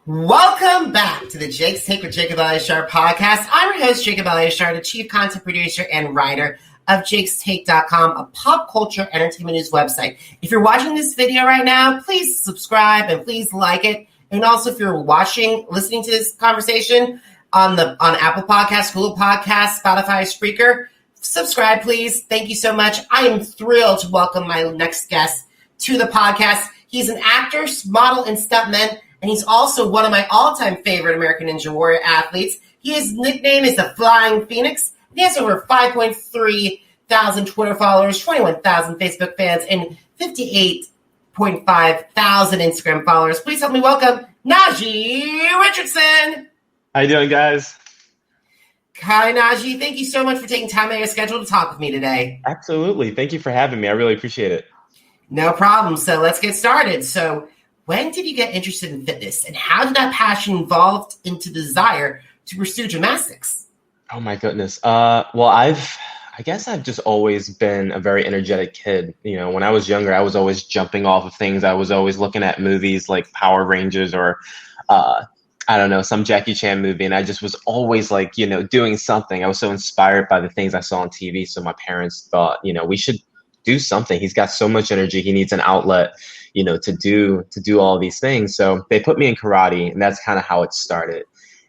Welcome back to the Jake's Take with Jacob Elyachar Podcast. I'm your host, Jacob Elyachar, the chief content producer and writer of jakestake.com, a pop culture entertainment news website. If you're watching this video right now, please subscribe and please like it. And also, if you're listening to this conversation on Apple Podcasts, Google Podcasts, Spotify, Spreaker, subscribe, please. Thank you so much. I am thrilled to welcome my next guest to the podcast. He's an actor, model, and stuntman, and he's also one of my all-time favorite American Ninja Warrior athletes. His nickname is the Flying Phoenix. He has over 5.3 thousand Twitter followers, 21,000 Facebook fans, and 58.5 thousand Instagram followers. Please help me welcome Najee Richardson. How you doing, guys? Hi, Najee. Thank you so much for taking time out of your schedule to talk with me today. Absolutely. Thank you for having me. I really appreciate it. No problem. So let's get started. So when did you get interested in fitness, and how did that passion evolve into the desire to pursue gymnastics? Oh, my goodness. I guess I've just always been a very energetic kid. You know, when I was younger, I was always jumping off of things. I was always looking at movies like Power Rangers or, some Jackie Chan movie. And I just was always doing something. I was so inspired by the things I saw on TV. So my parents thought, we should do something. He's got so much energy. He needs an outlet, to do all these things. So they put me in karate, and that's kind of how it started.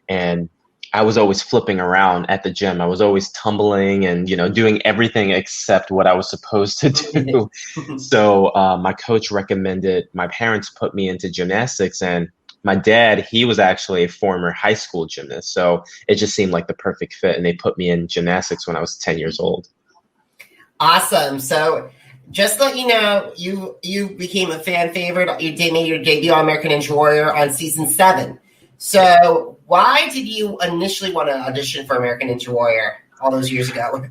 And I was always flipping around at the gym. I was always tumbling and, doing everything except what I was supposed to do. So my coach recommended my parents put me into gymnastics, and my dad, he was actually a former high school gymnast. So it just seemed like the perfect fit. And they put me in gymnastics when I was 10 years old. Awesome. So just to let you know, you became a fan favorite. You made your debut on American Ninja Warrior on season 7. So why did you initially want to audition for American Ninja Warrior all those years ago?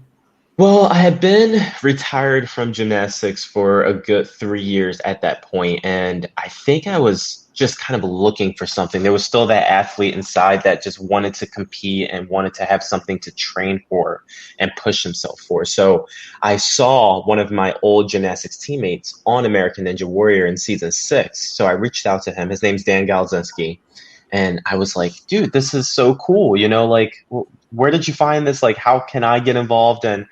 Well, I had been retired from gymnastics for a good 3 years at that point, and I think I was just kind of looking for something. There was still that athlete inside that just wanted to compete and wanted to have something to train for and push himself for. So I saw one of my old gymnastics teammates on American Ninja Warrior in season 6. So I reached out to him. His name's Dan Galzinski. And I was like, dude, this is so cool. Where did you find this? How can I get involved? And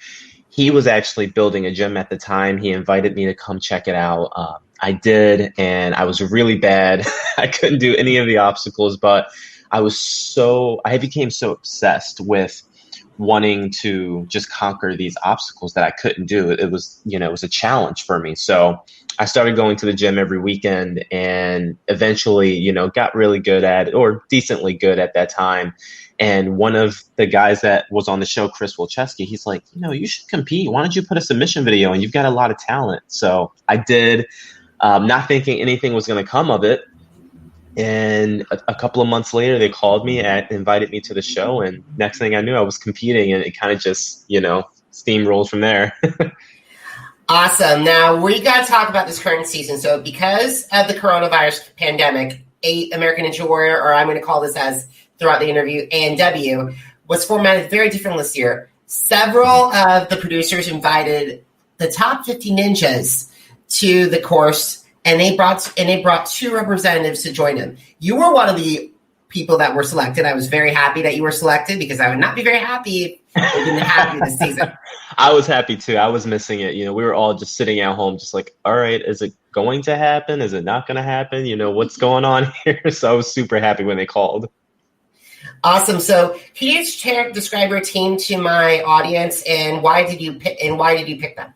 he was actually building a gym at the time. He invited me to come check it out. I did, and I was really bad. I couldn't do any of the obstacles, but I became so obsessed with wanting to just conquer these obstacles that I couldn't do. It was a challenge for me. So I started going to the gym every weekend, and eventually, got really good at it, or decently good at that time. And one of the guys that was on the show, Chris Wilczewski, he's like, you should compete. Why don't you put a submission video? And you've got a lot of talent. So I did, not thinking anything was going to come of it. And a couple of months later, they called me and invited me to the show. And next thing I knew, I was competing, and it kind of just, steamrolled from there. Awesome. Now, we got to talk about this current season. So because of the coronavirus pandemic, American Ninja Warrior, or I'm going to call this as throughout the interview, A&W, was formatted very different this year. Several of the producers invited the top 50 ninjas to the course, and they brought 2 representatives to join them. You were one of the people that were selected. I was very happy that you were selected, because I would not be very happy if we didn't have you this season. I was happy too. I was missing it. We were all just sitting at home, just like, all right, is it going to happen? Is it not going to happen? What's going on here? So I was super happy when they called. Awesome. So can you describe your team to my audience, and why did you pick them?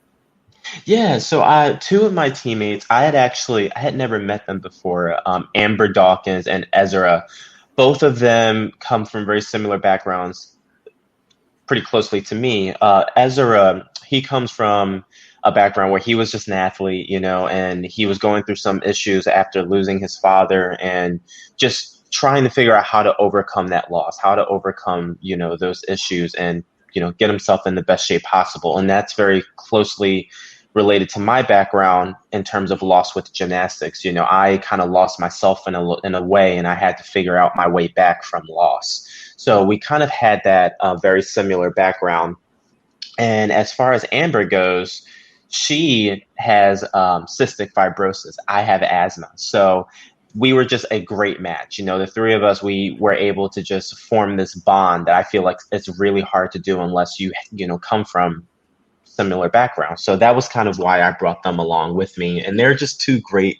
Yeah, so 2 of my teammates, I had never met them before, Amber Dawkins and Ezra. Both of them come from very similar backgrounds, pretty closely to me. Ezra, he comes from a background where he was just an athlete, and he was going through some issues after losing his father, and just trying to figure out how to overcome that loss, how to overcome, those issues, and, get himself in the best shape possible. And that's very closely related to my background in terms of loss with gymnastics. I kind of lost myself in a way, and I had to figure out my way back from loss. So we kind of had that very similar background. And as far as Amber goes, she has cystic fibrosis. I have asthma. So we were just a great match. The three of us, we were able to just form this bond that I feel like it's really hard to do unless you come from similar backgrounds. So that was kind of why I brought them along with me. And they're just two great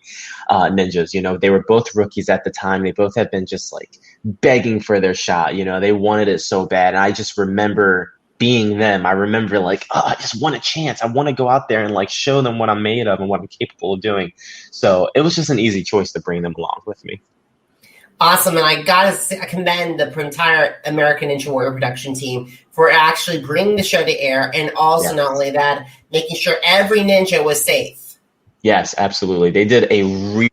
ninjas. They were both rookies at the time. They both had been just like begging for their shot. They wanted it so bad. And I just remember being them. I remember like, oh, I just want a chance. I want to go out there and like show them what I'm made of and what I'm capable of doing. So it was just an easy choice to bring them along with me. Awesome. And I got to commend the entire American Ninja Warrior production team for actually bringing the show to air. And also, not only that, making sure every ninja was safe. Yes, absolutely. They did a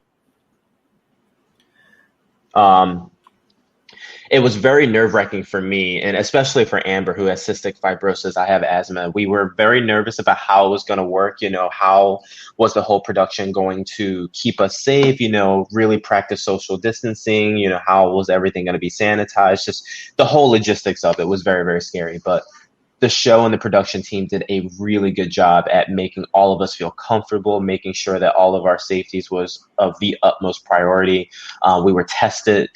it was very nerve-wracking for me, and especially for Amber, who has cystic fibrosis. I have asthma. We were very nervous about how it was going to work. How was the whole production going to keep us safe? Really practice social distancing. How was everything going to be sanitized? Just the whole logistics of it was very, very scary. But the show and the production team did a really good job at making all of us feel comfortable, making sure that all of our safeties was of the utmost priority. We were tested,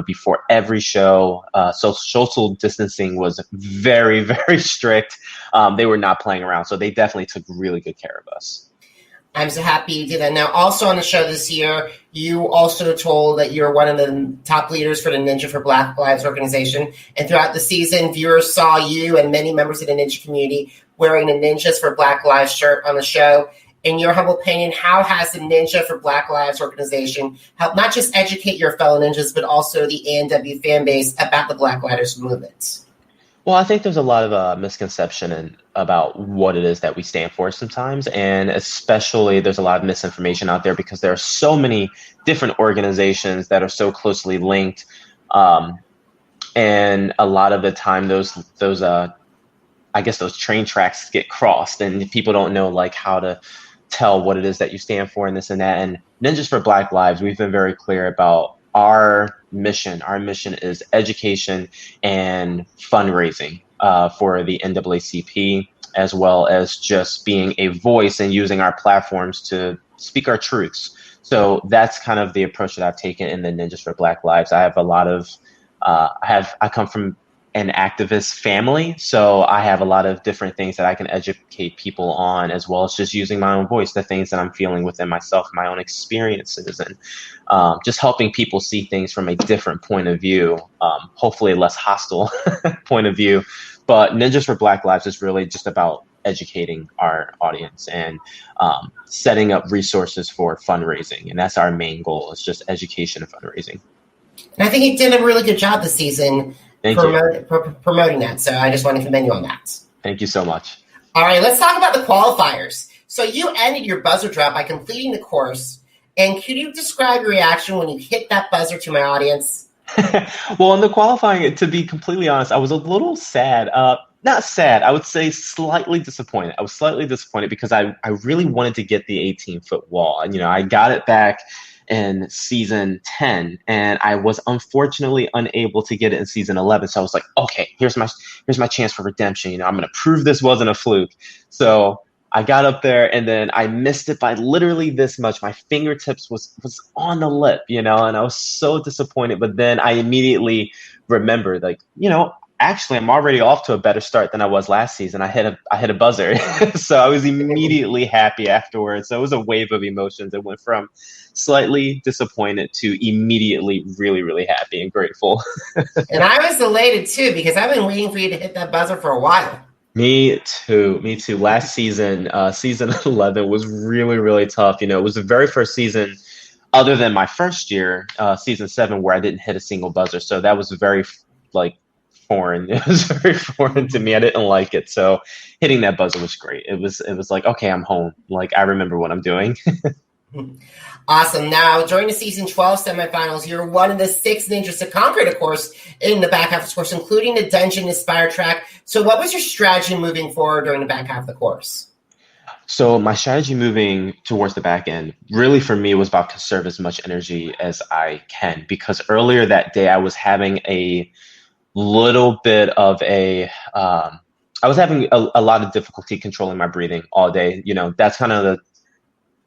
before every show. So social distancing was very, very strict. They were not playing around. So they definitely took really good care of us. I'm so happy you did that. Now, also on the show this year, you also told that you're one of the top leaders for the Ninja for Black Lives organization. And throughout the season, viewers saw you and many members of the Ninja community wearing the Ninjas for Black Lives shirt on the show. In your humble opinion, how has the Ninja for Black Lives organization helped not just educate your fellow ninjas, but also the ANW fan base about the Black Lives movement? Well, I think there's a lot of misconception about what it is that we stand for sometimes. And especially there's a lot of misinformation out there because there are so many different organizations that are so closely linked. And a lot of the time those train tracks get crossed and people don't know like how to tell what it is that you stand for and this and that. And Ninjas for Black Lives, we've been very clear about our mission. Our mission is education and fundraising for the NAACP, as well as just being a voice and using our platforms to speak our truths. So that's kind of the approach that I've taken in the Ninjas for Black Lives. I have a lot of, I come from an activist family, so I have a lot of different things that I can educate people on, as well as just using my own voice, the things that I'm feeling within myself, my own experiences, and just helping people see things from a different point of view, hopefully a less hostile point of view. But Ninjas for Black Lives is really just about educating our audience and setting up resources for fundraising. And that's our main goal, is just education and fundraising. And I think you did a really good job this season promoting that. So I just want to commend you on that. Thank you so much. All right, let's talk about the qualifiers. So you ended your buzzer drop by completing the course. And could you describe your reaction when you hit that buzzer to my audience? Well, in the qualifying, to be completely honest, I was a little sad. Not sad, I would say slightly disappointed. I was slightly disappointed because I really wanted to get the 18-foot wall. And, I got it back in season 10, and I was unfortunately unable to get it in season 11. So I was like, okay, here's my chance for redemption. I'm going to prove this wasn't a fluke. So I got up there, and then I missed it by literally this much. My fingertips was on the lip, and I was so disappointed. But then I immediately remembered, like, actually, I'm already off to a better start than I was last season. I hit a buzzer. So I was immediately happy afterwards. So it was a wave of emotions. It went from slightly disappointed to immediately really, really happy and grateful. And I was elated too, because I've been waiting for you to hit that buzzer for a while. Me too. Last season, season 11 was really, really tough. It was the very first season, other than my first year, season 7, where I didn't hit a single buzzer. So that was very, foreign. It was very foreign to me. I didn't like it. So hitting that buzzer was great. It was like, okay, I'm home. Like, I remember what I'm doing. Awesome. Now, during the season 12 semifinals, you're one of the 6 ninjas to conquer the course in the back half of the course, including the Dungeon Inspired track. So what was your strategy moving forward during the back half of the course? So my strategy moving towards the back end really for me was about to conserve as much energy as I can, because earlier that day I was having a little bit of I was having a lot of difficulty controlling my breathing all day. That's kind of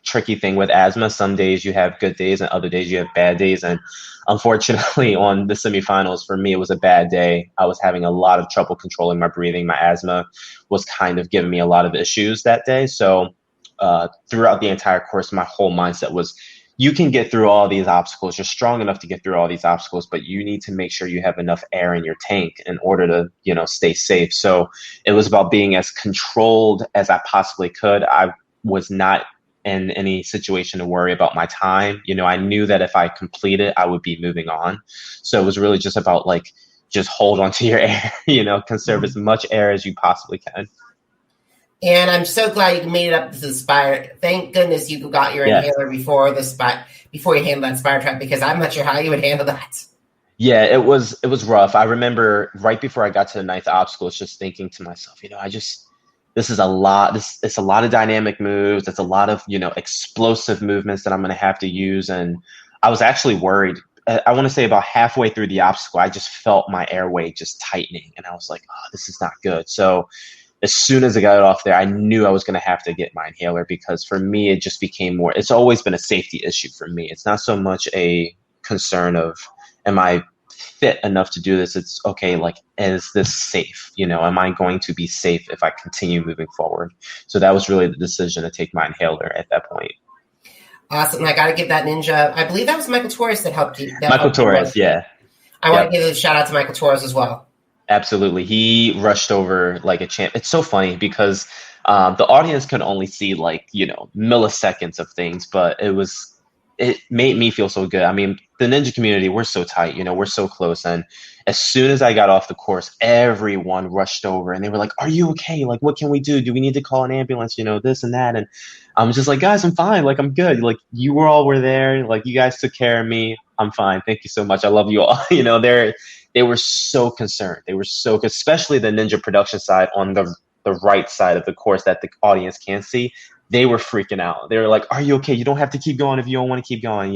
tricky thing with asthma. Some days you have good days and other days you have bad days. And unfortunately, on the semifinals, for me, it was a bad day. I was having a lot of trouble controlling my breathing. My asthma was kind of giving me a lot of issues that day. So throughout the entire course, my whole mindset was, you can get through all these obstacles. You're strong enough to get through all these obstacles, but you need to make sure you have enough air in your tank in order to, stay safe. So it was about being as controlled as I possibly could. I was not in any situation to worry about my time. I knew that if I completed, I would be moving on. So it was really just about just hold on to your air, conserve as much air as you possibly can. And I'm so glad you made it up to the Spire. Thank goodness you got your inhaler before you handled that Spire track, because I'm not sure how you would handle that. Yeah, it was rough. I remember right before I got to the ninth obstacle, just thinking to myself, this is a lot. It's a lot of dynamic moves. It's a lot of, explosive movements that I'm going to have to use. And I was actually worried. I want to say about halfway through the obstacle, I just felt my airway just tightening. And I was like, oh, this is not good. So as soon as I got it off there, I knew I was going to have to get my inhaler, because for me, it just became more, it's always been a safety issue for me. It's not so much a concern of, am I fit enough to do this? It's okay, is this safe? Am I going to be safe if I continue moving forward? So that was really the decision to take my inhaler at that point. Awesome. I got to give that ninja, I believe that was Michael Torres that helped you. Michael Torres, yeah. I want to give a shout out to Michael Torres as well. Absolutely. He rushed over like a champ. It's so funny because the audience can only see milliseconds of things, but it made me feel so good. I mean, the ninja community, we're so tight, we're so close. And as soon as I got off the course, everyone rushed over and they were like, are you okay? What can we do? Do we need to call an ambulance? This and that. And I'm just like, guys, I'm fine. I'm good. You all were there. You guys took care of me. I'm fine. Thank you so much. I love you all. They were so concerned. They were so, especially the ninja production side on the right side of the course that the audience can't see. They were freaking out. They were like, are you okay? You don't have to keep going if you don't want to keep going.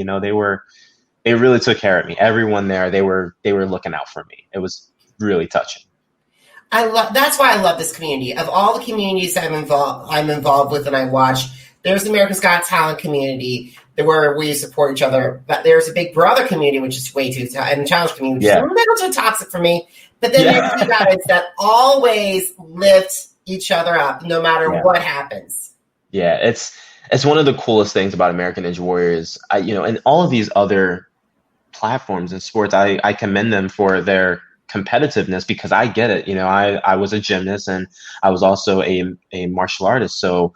They really took care of me. Everyone there, they were looking out for me. It was really touching. That's why I love this community. Of all the communities I'm involved with and I watch, there's the America's Got Talent community where we support each other. But there's a Big Brother community, which is way too, and the challenge community, which is a little too toxic for me. But then there's two guys that always lift each other up, no matter what happens. Yeah, it's one of the coolest things about American Ninja Warriors. And all of these other platforms and sports, I commend them for their competitiveness, because I get it. I was a gymnast and I was also a martial artist, so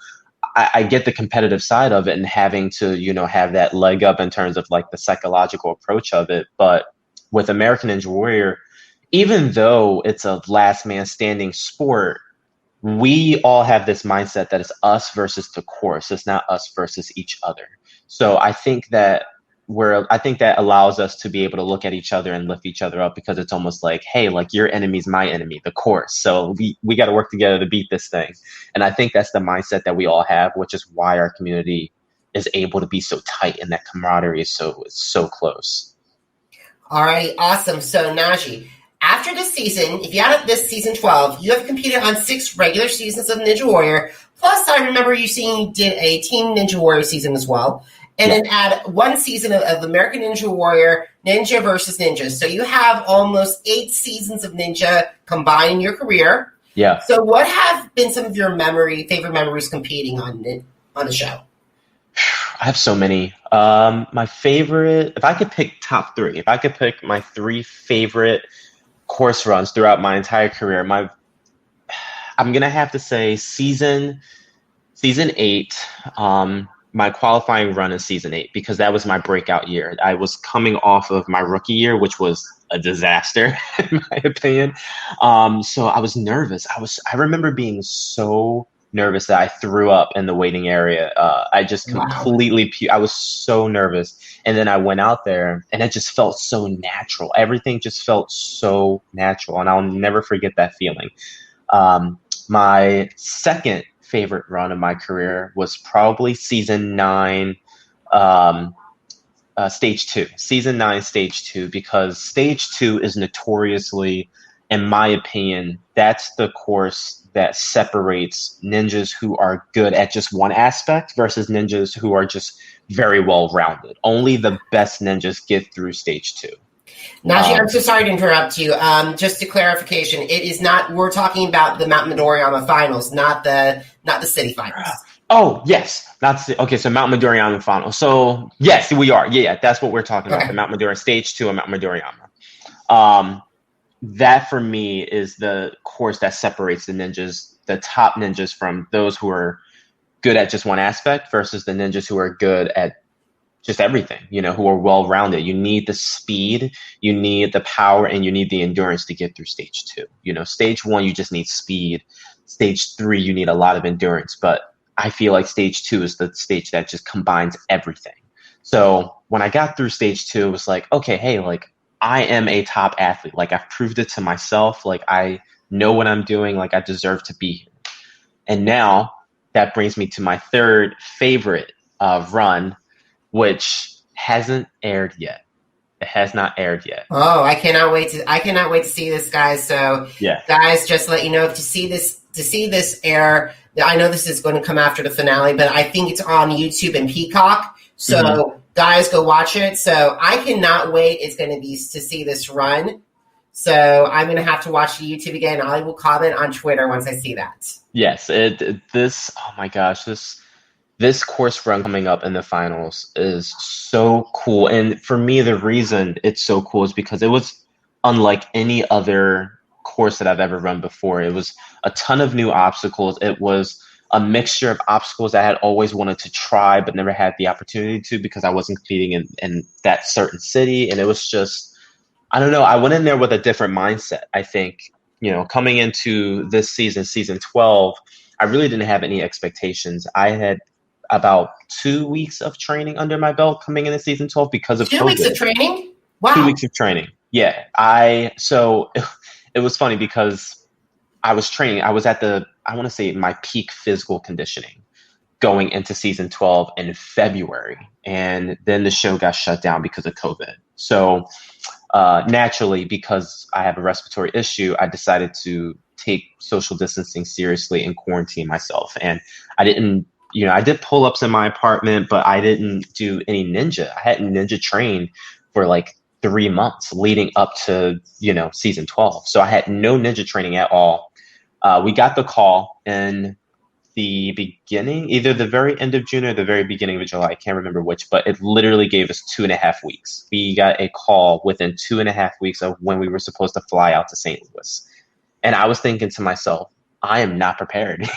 I get the competitive side of it and having to, have that leg up in terms of the psychological approach of it. But with American Ninja Warrior, even though it's a last man standing sport, we all have this mindset that it's us versus the course. It's not us versus each other. So I think that allows us to be able to look at each other and lift each other up, because it's almost like, hey, your enemy's my enemy, the course. So we got to work together to beat this thing. And I think that's the mindset that we all have, which is why our community is able to be so tight and that camaraderie is so close. All right, awesome. So Najee, after this season, if you add up this season 12, you have competed on 6 regular seasons of Ninja Warrior. Plus, I remember you did a Team Ninja Warrior season as well. And then add 1 season of American Ninja Warrior, Ninja versus Ninja. So you have almost 8 seasons of Ninja combined in your career. Yeah. So what have been some of your favorite memories competing on the show? I have so many. My favorite, if I could pick top 3, if I could pick my 3 favorite course runs throughout my entire career, I'm going to have to say season 8, my qualifying run in season 8, because that was my breakout year. I was coming off of my rookie year, which was a disaster in my opinion. So I was nervous. I remember being so nervous that I threw up in the waiting area. I just completely I was so nervous. And then I went out there and it just felt so natural. Everything just felt so natural. And I'll never forget that feeling. My second favorite run of my career was probably season 9, stage 2, season 9, stage 2, because stage 2 is notoriously in my opinion, that's the course that separates ninjas who are good at just one aspect versus ninjas who are just very well rounded. Only the best ninjas get through stage 2. Najee, I'm so sorry to interrupt you. Just a clarification, it is not. We're talking about the Mount Midoriyama finals, not the city finals. Oh yes, okay. So Mount Midoriyama finals. So yes, we are. Yeah, that's what we're talking about. The Mount Midoriyama stage 2 and Mount Midoriyama. That for me is the course that separates the ninjas, the top ninjas, from those who are good at just one aspect versus the ninjas who are good at just everything, who are well-rounded. You need the speed, you need the power, and you need the endurance to get through stage 2. Stage 1, you just need speed. Stage 3, you need a lot of endurance. But I feel like stage 2 is the stage that just combines everything. So when I got through stage 2, it was like, okay, hey, like, I am a top athlete. Like, I've proved it to myself. Like, I know what I'm doing. Like, I deserve to be here. And now that brings me to my third favorite run, which hasn't aired yet. It has not aired yet. Oh, I cannot wait to see this, guys. So, yeah, guys, just to let you know, to see this air, I know this is going to come after the finale, but I think it's on YouTube and Peacock. So, guys, go watch it. So, I cannot wait. It's going to be to see this run. So, I'm going to have to watch the YouTube again. I will comment on Twitter once I see that. Yes, oh my gosh, this course run coming up in the finals is so cool. And for me, the reason it's so cool is because it was unlike any other course that I've ever run before. It was a ton of new obstacles. It was a mixture of obstacles I had always wanted to try but never had the opportunity to because I wasn't competing in that certain city. And it was just, I don't know, I went in there with a different mindset. I think, coming into this season 12, I really didn't have any expectations. I had about 2 weeks of training under my belt coming into season 12 because of 2 weeks of training? Wow. 2 weeks of training. Yeah. So it was funny because I was training. I was at I want to say my peak physical conditioning going into season 12 in February. And then the show got shut down because of COVID. So naturally, because I have a respiratory issue, I decided to take social distancing seriously and quarantine myself. And I didn't, I did pull-ups in my apartment, but I didn't do any ninja. I hadn't ninja trained for like 3 months leading up to, season 12. So I had no ninja training at all. We got the call in the beginning, either the very end of June or the very beginning of July. I can't remember which, but it literally gave us 2.5 weeks. We got a call within 2.5 weeks of when we were supposed to fly out to St. Louis. And I was thinking to myself, I am not prepared.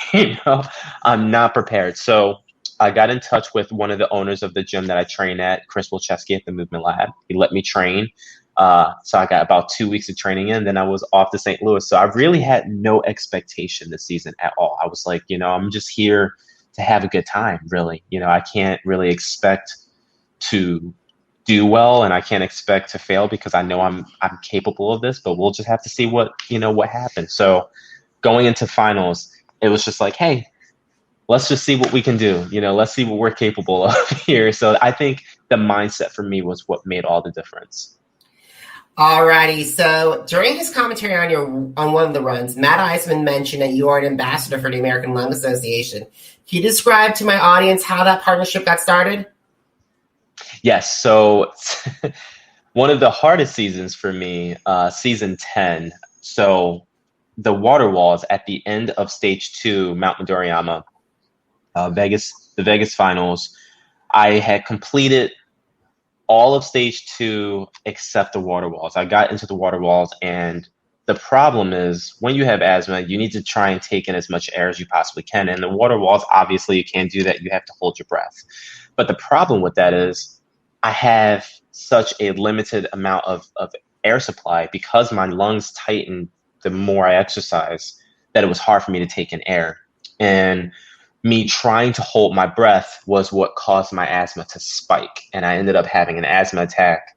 I'm not prepared. So I got in touch with one of the owners of the gym that I train at, Chris Wilczewski at the Movement Lab. He let me train. So I got about 2 weeks of training in, then I was off to St. Louis. So I really had no expectation this season at all. I was like, I'm just here to have a good time, really. I can't really expect to do well and I can't expect to fail because I know I'm capable of this, but we'll just have to see what happens. So going into finals, it was just like, hey, let's just see what we can do. Let's see what we're capable of here. So I think the mindset for me was what made all the difference. Alrighty. So during his commentary on one of the runs, Matt Eisman mentioned that you are an ambassador for the American Lung Association. Can you describe to my audience how that partnership got started? Yes. So one of the hardest seasons for me, season 10. So the water walls at the end of stage 2, Mount Midoriyama, the Vegas finals, I had completed all of stage 2 except the water walls. I got into the water walls, and the problem is when you have asthma, you need to try and take in as much air as you possibly can. And the water walls, obviously, you can't do that. You have to hold your breath. But the problem with that is I have such a limited amount of air supply because my lungs tighten the more I exercise, that it was hard for me to take in air. And me trying to hold my breath was what caused my asthma to spike. And I ended up having an asthma attack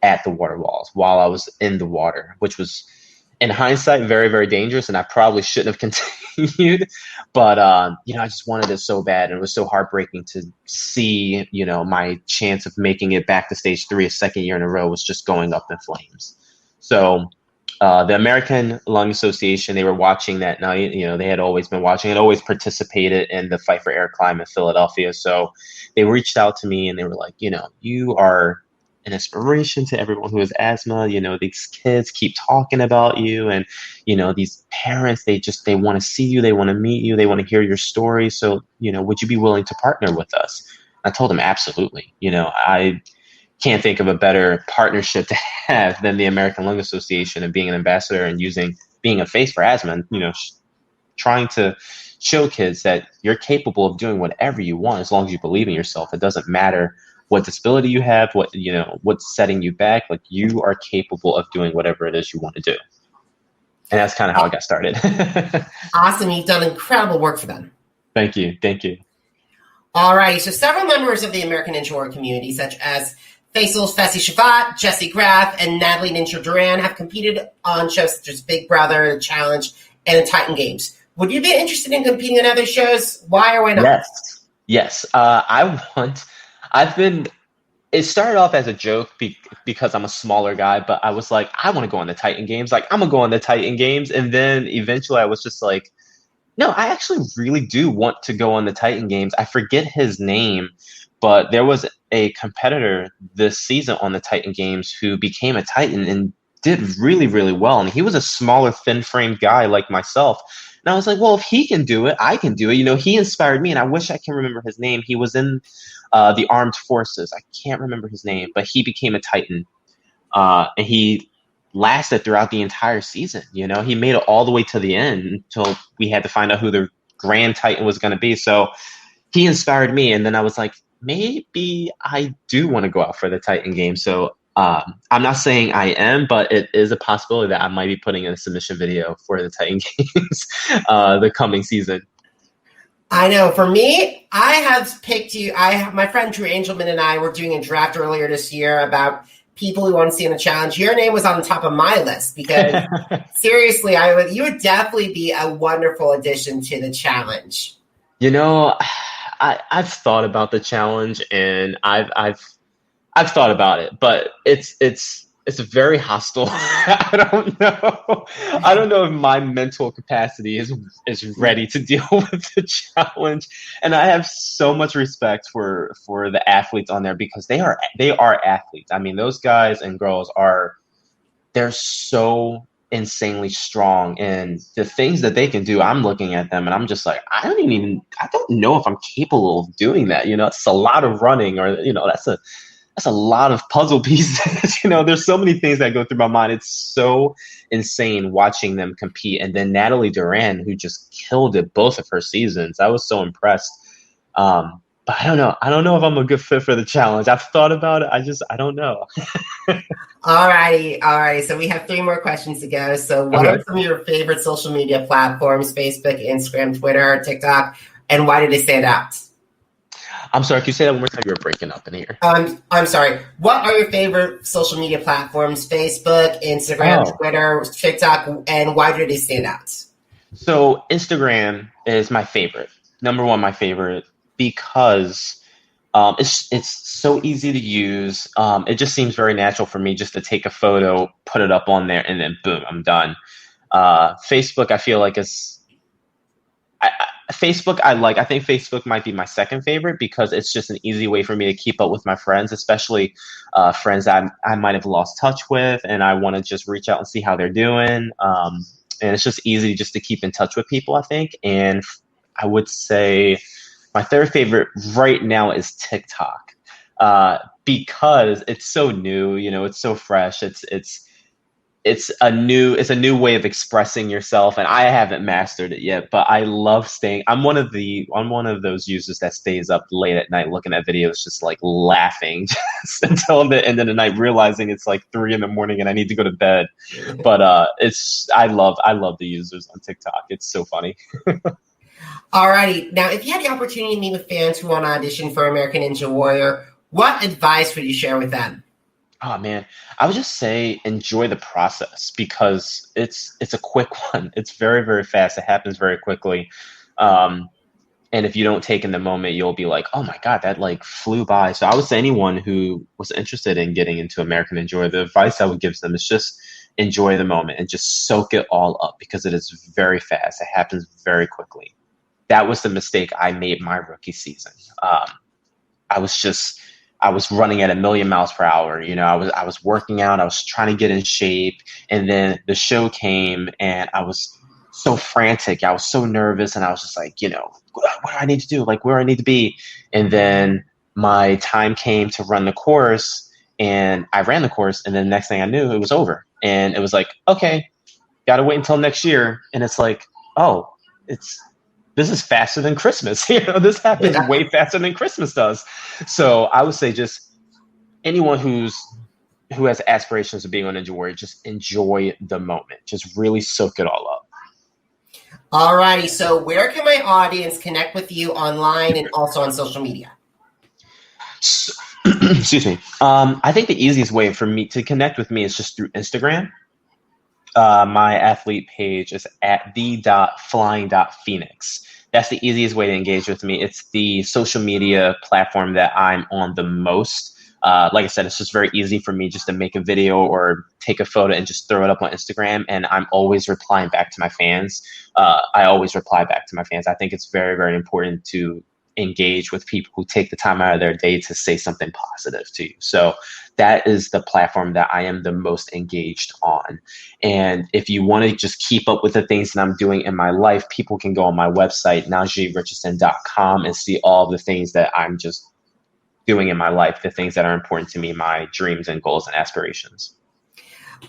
at the water walls while I was in the water, which was, in hindsight, very, very dangerous. And I probably shouldn't have continued. But, I just wanted it so bad. And it was so heartbreaking to see, my chance of making it back to stage 3 a second year in a row was just going up in flames. So the American Lung Association, they were watching that night. They had always been watching it, always participated in the Fight for Air Climb in Philadelphia. So they reached out to me and they were like, you are an inspiration to everyone who has asthma. These kids keep talking about you, and, these parents, they want to see you, they want to meet you, they want to hear your story. So, would you be willing to partner with us? I told them, absolutely. I can't think of a better partnership to have than the American Lung Association and being an ambassador and being a face for asthma, and, trying to show kids that you're capable of doing whatever you want as long as you believe in yourself. It doesn't matter what disability you have, what's setting you back. Like, you are capable of doing whatever it is you want to do. And that's kind of how I got started. Awesome. You've done incredible work for them. Thank you. All right. So several members of the American Ninja Warrior community, such as Faisal's Fessy Shavat, Jesse Graff, and Natalie Ninja Duran, have competed on shows such as Big Brother, The Challenge, and the Titan Games. Would you be interested in competing in other shows? Why or why not? Yes. It started off as a joke because I'm a smaller guy, but I was like, I want to go on the Titan Games. Like, I'm going to go on the Titan Games. And then eventually I was just like, no, I actually really do want to go on the Titan Games. I forget his name, but there was a competitor this season on the Titan Games who became a Titan and did really, really well. And he was a smaller, thin-framed guy like myself. And I was like, well, if he can do it, I can do it. He inspired me, and I wish I can remember his name. He was in the armed forces. I can't remember his name, but he became a Titan. And he lasted throughout the entire season. He made it all the way to the end until we had to find out who the Grand Titan was going to be. So he inspired me, and then I was like, maybe I do want to go out for the Titan game. So I'm not saying I am, but it is a possibility that I might be putting in a submission video for the Titan Games the coming season. I know. For me, I have picked you. My friend Drew Angelman and I were doing a draft earlier this year about people who want to see in the challenge. Your name was on the top of my list because seriously, you would definitely be a wonderful addition to the challenge. I've thought about the challenge, and I've thought about it, but it's very hostile. I don't know if my mental capacity is ready to deal with the challenge. And I have so much respect for the athletes on there because they are athletes. I mean, those guys and girls they're so insanely strong, and the things that they can do, I'm looking at them and I'm just like, I don't know if I'm capable of doing that. It's a lot of running, or that's a lot of puzzle pieces. There's so many things that go through my mind. It's so insane watching them compete. And then Natalie Duran, who just killed it both of her seasons. I was so impressed. But I don't know. I don't know if I'm a good fit for the challenge. I've thought about it. I don't know. All righty. So we have 3 more questions to go. So what are some of your favorite social media platforms? Facebook, Instagram, Twitter, TikTok, and why did they stand out? I'm sorry, can you say that one more time? You were breaking up in here. I'm sorry. What are your favorite social media platforms? Facebook, Instagram, Twitter, TikTok, and why do they stand out? So Instagram is my favorite. Number 1, my favorite, because it's so easy to use. It just seems very natural for me just to take a photo, put it up on there, and then boom, I'm done. Facebook, I feel like Facebook, I think Facebook might be my second favorite because it's just an easy way for me to keep up with my friends, especially friends that I might have lost touch with, and I want to just reach out and see how they're doing. And it's just easy just to keep in touch with people, I think. And I would say my third favorite right now is TikTok because it's so new, it's so fresh. It's a new way of expressing yourself, and I haven't mastered it yet, but I love I'm one of those users that stays up late at night looking at videos, just like laughing just until the end of the night, realizing it's like 3 a.m. and I need to go to bed. But I love the users on TikTok. It's so funny. Alrighty. Now, if you had the opportunity to meet with fans who want to audition for American Ninja Warrior, what advice would you share with them? Oh man, I would just say enjoy the process because it's a quick one. It's very, very fast. It happens very quickly. And if you don't take in the moment, you'll be like, oh my God, that like flew by. So I would say anyone who was interested in getting into American Ninja Warrior, the advice I would give them is just enjoy the moment and just soak it all up because it is very fast. It happens very quickly. That was the mistake I made my rookie season. I was running at 1,000,000 miles per hour. I was working out. I was trying to get in shape. And then the show came and I was so frantic. I was so nervous. And I was just like, what do I need to do? Like, where do I need to be? And then my time came to run the course and I ran the course. And then the next thing I knew, it was over. And it was like, okay, got to wait until next year. And it's like, oh, this is faster than Christmas. This happens way faster than Christmas does. So I would say just anyone who has aspirations of being on Ninja Warrior, just enjoy the moment. Just really soak it all up. All righty. So where can my audience connect with you online and also on social media? Excuse me. I think the easiest way for me to connect with me is just through Instagram. My athlete page is at the.flying.phoenix. That's the easiest way to engage with me. It's the social media platform that I'm on the most. Like I said, it's just very easy for me just to make a video or take a photo and just throw it up on Instagram. And I'm always replying back to my fans. I always reply back to my fans. I think it's very, very important to engage with people who take the time out of their day to say something positive to you. So that is the platform that I am the most engaged on. And if you want to just keep up with the things that I'm doing in my life, people can go on my website, najeerichardson.com, and see all the things that I'm just doing in my life, the things that are important to me, my dreams and goals and aspirations.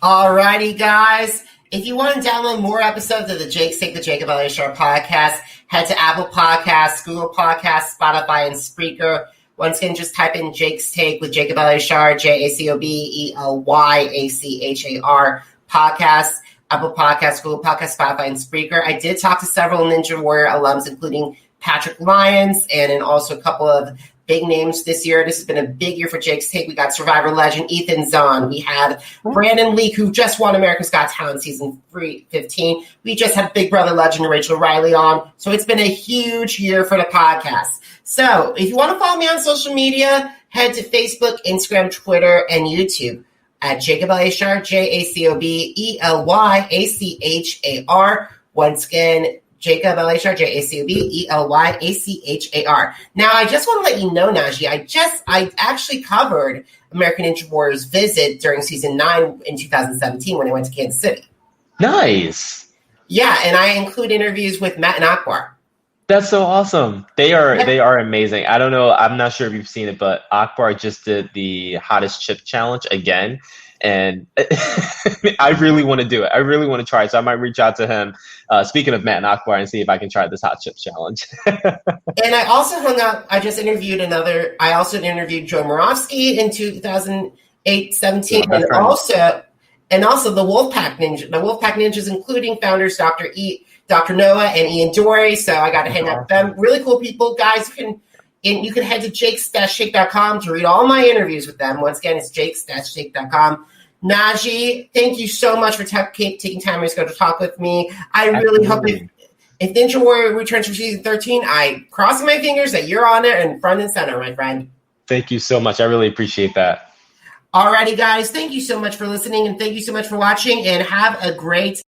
All righty, guys. If you want to download more episodes of the Jake's Take, the Jacob Elyachar Podcast, head to Apple Podcasts, Google Podcasts, Spotify, and Spreaker. Once again, just type in Jake's Take with Jacob Elyachar, JACOBELYACHAR Podcast, Apple Podcasts, Google Podcasts, Spotify, and Spreaker. I did talk to several Ninja Warrior alums, including Patrick Lyons, and also a couple of big names this year. This has been a big year for Jake's Take. We got Survivor legend Ethan Zahn. We had Brandon Leak, who just won America's Got Talent season 15. We just had Big Brother legend Rachel Riley on. So it's been a huge year for the podcast. So if you want to follow me on social media, head to Facebook, Instagram, Twitter, and YouTube at Jacob Elyachar, JACOBELYACHAR. Once again, Jacob Elyachar, JACOBELYACHAR. Now, I just want to let you know, Najee, I actually covered American Ninja Warrior's visit during season 9 in 2017 when I went to Kansas City. Nice. Yeah, and I include interviews with Matt and Akbar. That's so awesome. They are amazing. I don't know. I'm not sure if you've seen it, but Akbar just did the hottest chip challenge again. And I really want to do it. I really want to try it. So I might reach out to him, speaking of Matt and Akbar, and see if I can try this hot chip challenge. And I also I interviewed Joe Moravsky in 2008-17. And also the Wolfpack Ninja. The Wolfpack Ninjas, including founders Dr. Noah and Ian Dory. So I got to hang out with them. Really cool people. Guys, you can head to jakes-shake.com to read all my interviews with them. Once again, it's jakes-shake.com. Najee, thank you so much for taking time to go to talk with me. I really hope if Ninja Warrior returns for season 13, I cross my fingers that you're on there and front and center, my friend. Thank you so much. I really appreciate that. Alrighty, guys. Thank you so much for listening, and thank you so much for watching, and have a great